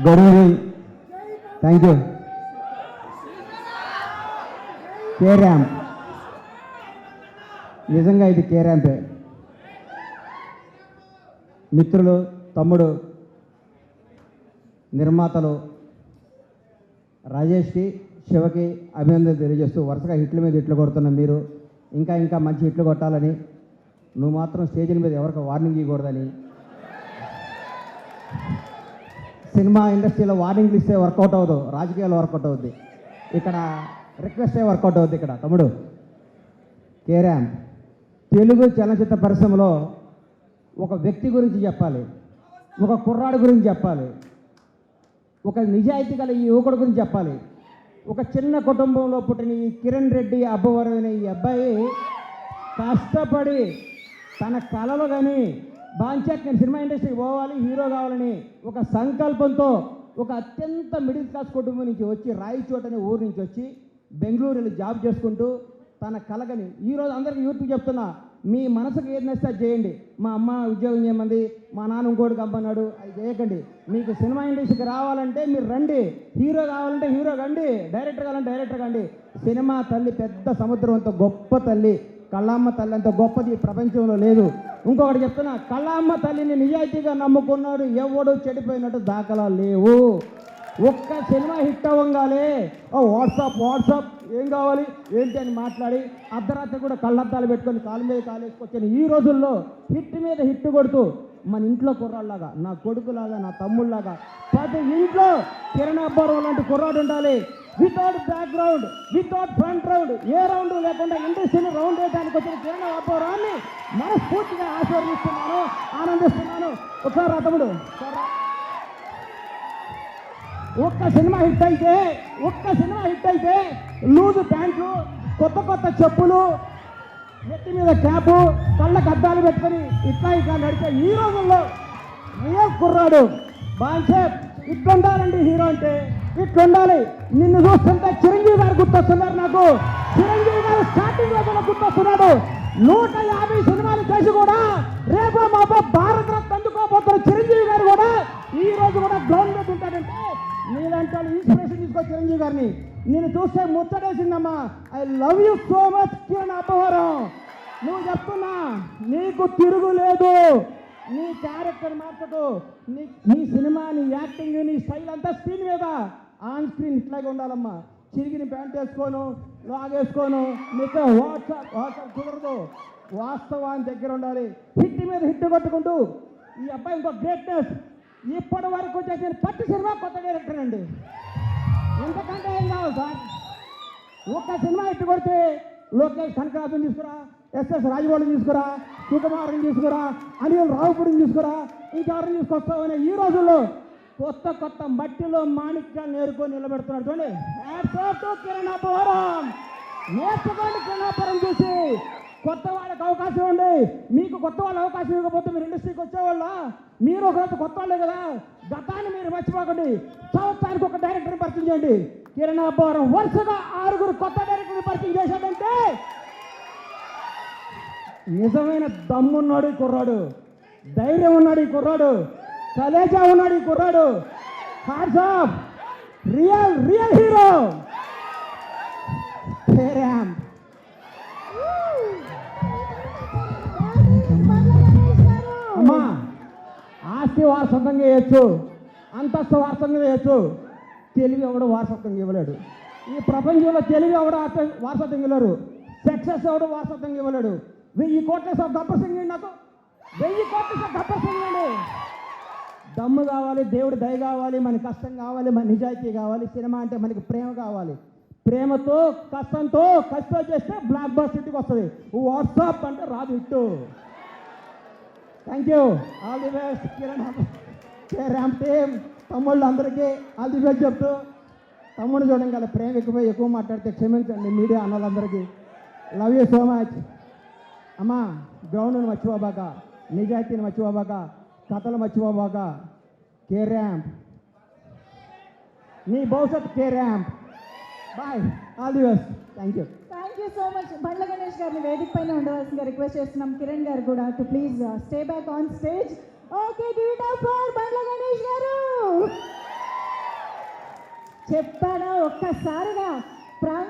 Good evening, thank you. K ramp, నిజంగా ఇది కే ర్యాంపే. మిత్రులు, తమ్ముడు, నిర్మాతలు రాజేష్కి, శివకి అభినందనలు తెలియజేస్తూ వరుసగా హిట్ల మీద హిట్లు కొడుతున్న మీరు ఇంకా ఇంకా మంచి హిట్లు కొట్టాలని, నువ్వు మాత్రం స్టేజ్ల మీద ఎవరికి వార్నింగ్ ఇవ్వకూడదని, సినిమా ఇండస్ట్రీలో వార్నింగ్లు ఇస్తే వర్కౌట్ అవ్వదు, రాజకీయాలు వర్కౌట్ అవుద్ది, ఇక్కడ రిక్వెస్టే వర్కౌట్ అవుద్ది. ఇక్కడ తమ్ముడు కే ర్యాంప్ తెలుగు చలనచిత్ర పరిశ్రమలో ఒక వ్యక్తి గురించి చెప్పాలి, ఒక కుర్రాడు గురించి చెప్పాలి, ఒక నిజాయితీ గల ఈ యువకుడు గురించి చెప్పాలి. ఒక చిన్న కుటుంబంలో పుట్టిన ఈ కిరణ్ రెడ్డి అబ్బవరం అనే ఈ అబ్బాయి కష్టపడి తన కళలు కానీ బాంచాక్ నేను సినిమా ఇండస్ట్రీకి పోవాలి, హీరో కావాలని ఒక సంకల్పంతో ఒక అత్యంత మిడిల్ క్లాస్ కుటుంబం నుంచి వచ్చి రాయచోట అనే ఊరు నుంచి వచ్చి బెంగళూరులో జాబ్ చేసుకుంటూ తన కలగని ఈరోజు అందరికీ యూత్కి చెప్తున్నా, మీ మనసుకు ఏది నచ్చితే అది చేయండి. మా అమ్మ ఉద్యోగం చేయమంది, మా నాన్న ఇంకోటి కంపన్నాడు, అది చేయకండి. మీకు సినిమా ఇండస్ట్రీకి రావాలంటే మీరు రండి, హీరో కావాలంటే హీరో కండి, డైరెక్టర్ కావాలంటే డైరెక్టర్ కండి. సినిమా తల్లి పెద్ద సముద్రం అంత గొప్ప తల్లి, కళ్ళమ్మ తల్లి అంత గొప్పది ఈ ప్రపంచంలో లేదు. ఇంకొకటి చెప్తున్నా, కళ్ళమ్మ తల్లిని నిజాయితీగా నమ్ముకున్నాడు ఎవడు చెడిపోయినట్టు దాఖలాలు లేవు. ఒక్క సినిమా హిట్ అవ్వగానే వాట్సాప్ ఏం కావాలి ఏంటి అని మాట్లాడి అర్ధరాత్రి కూడా కళ్ళద్దాలు పెట్టుకొని కాలు మీద కాలేసుకొచ్చాను. ఈ రోజుల్లో హిట్ మీద హిట్ కొడుతూ మన ఇంట్లో కుర్రాళ్ళలాగా, నా కొడుకులాగా, నా తమ్ముళ్ళలాగా ప్రతి ఇంట్లో కిరణ్ అబ్బవరం లాంటి కుర్రాడు ఉండాలి. Without background, without front round, ఏ రౌండ్ లేకుండా ఇండస్ట్రీని రౌండ్ వేయడానికి వచ్చిన కిరణ్ అబ్బవరాన్ని మనస్ఫూర్తిగా ఆశీర్వదిస్తున్నాను, ఆనందిస్తున్నాను. ఒకసారి రా తమ్ముడు, ఒక్క సినిమా హిట్ అయితే లూజు ప్యాంట్లు, కొత్త చెప్పులు, నెత్తి మీద క్యాపు, కళ్ళకు అద్దాలు పెట్టుకొని ఇట్లా నడిచే ఈ రోజుల్లో రియల్ కుర్రాడు బాన్సేప్ ఇట్లుండాలండి. హీరో అంటే ఇట్లుండాలి. నిన్ను చూస్తుంటే చిరంజీవి గారు గుర్తొస్తున్నారు నాకు. చిరంజీవి గారు స్టార్టింగ్ లో కూడా గుర్తొస్తున్నాడు. 150 సినిమాలు చేసి కూడా రేపు మాపో భారత రత్న అందుకోబోతున్న చిరంజీవి గారు కూడా ఈ రోజు కూడా గ్రౌండ్ మీద ఉంటాడంటే నీలాంటి వాళ్ళు ఇన్స్పిరేషన్ తీసుకో చిరంజీవి గారిని. నేను చూస్తే ముచ్చటేసిందమ్మా. I love you so much Kiran Abbavaram. నువ్వు చెప్తున్నా, నీకు తిరుగులేదు. నీ క్యారెక్టర్ మార్చదు, నీ సినిమా, నీ యాక్టింగ్, నీ స్టైల్ అంతా స్క్రీన్ మీద, ఆన్ స్క్రీన్ ఇట్లాగే ఉండాలమ్మా. చిరిగిన ప్యాంట్ వేసుకోను, లాగేసుకోను, నీకు వాట్సాప్ కుదరదు. వాస్తవాన్ని దగ్గర ఉండాలి. హిట్ మీద హిట్ కొట్టుకుంటూ ఈ అబ్బాయి ఇంకో గ్రేట్నెస్. ఇప్పటి వరకు చేసిన ప్రతి సినిమా కొత్త డైరెక్టర్ అండి. ఎంతకంటే ఏం కావాలి సార్? ఒక్క సినిమా హిట్ కొడితే లోకేష్ కనకరాజుని తీసుకురా, ఎస్ఎస్ రాజమౌళిని తీసుకురా, సుకుమార్ని తీసుకురా, అనిల్ రావుపూడిని తీసుకురా, ఇంకెవరిని తీసుకొస్తామని ఈ రోజుల్లో కొత్త మట్టిలో మాణిక్యాలు నేర్కొని నిలబెడుతున్నాడు. చూడండి, కిరణ్ అబ్బవరం నేర్చుకోండి. కిరణ్ అబ్బవరం చూసి కొత్త వాళ్ళకి అవకాశం ఉంది. మీకు కొత్త వాళ్ళ అవకాశం ఇవ్వకపోతే మీరు ఇండస్ట్రీకి వచ్చేవాళ్ళ? మీరు ఒకరోజు కొత్త వాళ్ళే కదా. గతాన్ని మీరు మర్చిపోకండి. సంవత్సరానికి ఒక డైరెక్టర్ని పరిచయం చేయండి. కిరణ్ అబ్బవరం వరుసగా 6 కొత్త డైరెక్టర్ని పరిచయం చేశాడంటే నిజమైన దమ్మున్నాడు ఈ కుర్రాడు, ధైర్యం ఉన్నాడు ఈ కుర్రాడు, కలేజా ఉన్నాడు ఈ కుర్రాడు. Hats off, real hero K ramp. అమ్మా, ఆస్తి వారసత్వంగా వేయచ్చు, అంతస్తు వారసత్వంగా వేయచ్చు, తెలివి ఎవడు వారసత్వంగా ఇవ్వలేడు. ఈ ప్రపంచంలో తెలివి ఎవడు వారసత్వంగా ఇవ్వలేరు. సక్సెస్ ఎవడు వారసత్వంగా ఇవ్వలేడు. 1000 కోట్ల గబ్బర్ సింగ్ నాకు 1000 కోట్ల గబ్బర్ సింగ్ అండి. దమ్ము కావాలి, దేవుడి దయ కావాలి, మన కష్టం కావాలి, మన నిజాయితీ కావాలి. సినిమా అంటే మనకి ప్రేమ కావాలి. ప్రేమతో కష్టంతో చేస్తే బ్లాక్ బస్టర్ హిట్కి వస్తుంది. వాట్సాప్ అంటే రాదు hit. Thank you, all the best Kiran K ramp team. తమ్ముళ్ళు అందరికీ ఆల్ ది బెస్ట్ చెప్తూ, తమ్ముడు చూడడం కదా ప్రేమ ఎక్కువ మాట్లాడితే క్షమించండి మీడియా అన్నలందరికీ. Love you so much. అమ్మా, గ్రౌండ్ను మర్చిపోబాక, నిజాయితీని మర్చిపోబాక, కథలు మర్చిపోబాక. కే ర్యాంప్, నీ భవిష్యత్ K ramp. Boy, all the best. Thank you. Thank you so much. Bandla Ganesh గారిని వేదిక పైన ఉండవలసిందిగా రిక్వెస్ట్ చేస్తున్నాం. కిరణ్ గారు కూడా to please stay back on stage. Okay, give it up for Bandla Ganesh గారు. చెప్పారా ఒక్కసారిగా ప్రాణ